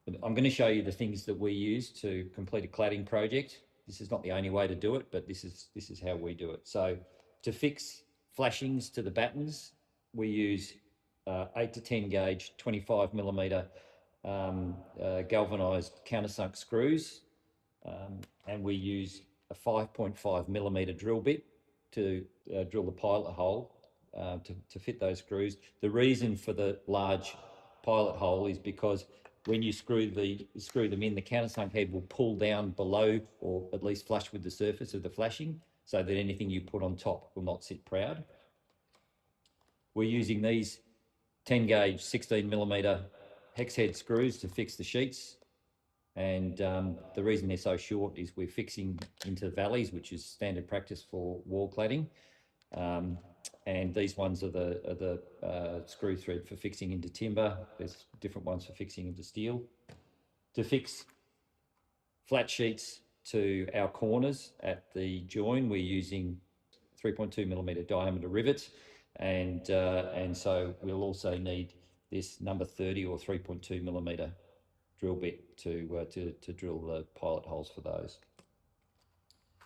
I'm going to show you the things that we use to complete a cladding project. This is not the only way to do it, but this is how we do it. So to fix flashings to the battens, we use 8 to 10 gauge 25 millimeter galvanized countersunk screws, and we use a 5.5 millimeter drill bit to drill the pilot hole to fit those screws. The reason for the large pilot hole is because when you screw them in, the countersunk head will pull down below, or at least flush with the surface of the flashing, so that anything you put on top will not sit proud. We're using these 10 gauge 16 millimeter hex head screws to fix the sheets, and the reason they're so short is we're fixing into valleys, which is standard practice for wall cladding. And these ones are the screw thread for fixing into timber. There's different ones for fixing into steel. To fix flat sheets to our corners at the join, we're using 3.2 millimeter diameter rivets, and so we'll also need this number 30 or 3.2 millimeter drill bit to drill the pilot holes for those.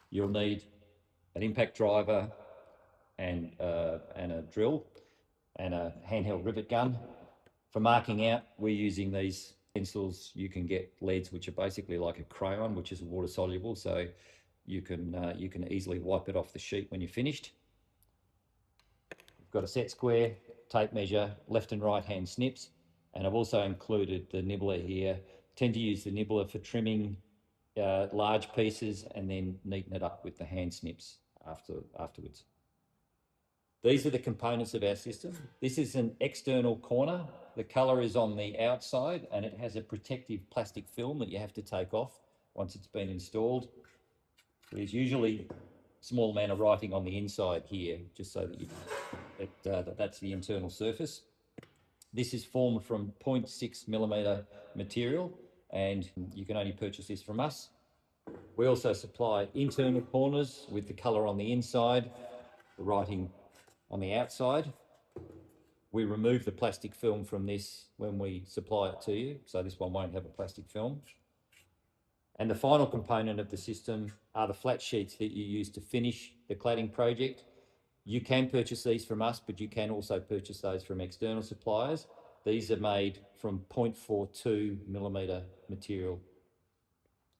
You'll need an impact driver and a drill and a handheld rivet gun. For marking out, we're using these pencils. You can get leads, which are basically like a crayon, which is water soluble, so you can easily wipe it off the sheet when you're finished. We've got a set square, tape measure, left and right hand snips, and I've also included the nibbler here. Tend to use the nibbler for trimming large pieces and then neaten it up with the hand snips afterwards. These are the components of our system. This is an external corner. The colour is on the outside, and it has a protective plastic film that you have to take off once it's been installed. There's usually a small amount of writing on the inside here, just so that you know that's the internal surface. This is formed from 0.6 millimeter material, and you can only purchase this from us. We also supply internal corners with the colour on the inside, the writing on the outside. We remove the plastic film from this when we supply it to you, so this one won't have a plastic film. And the final component of the system are the flat sheets that you use to finish the cladding project. You can purchase these from us, but you can also purchase those from external suppliers. These are made from 0.42 millimeter material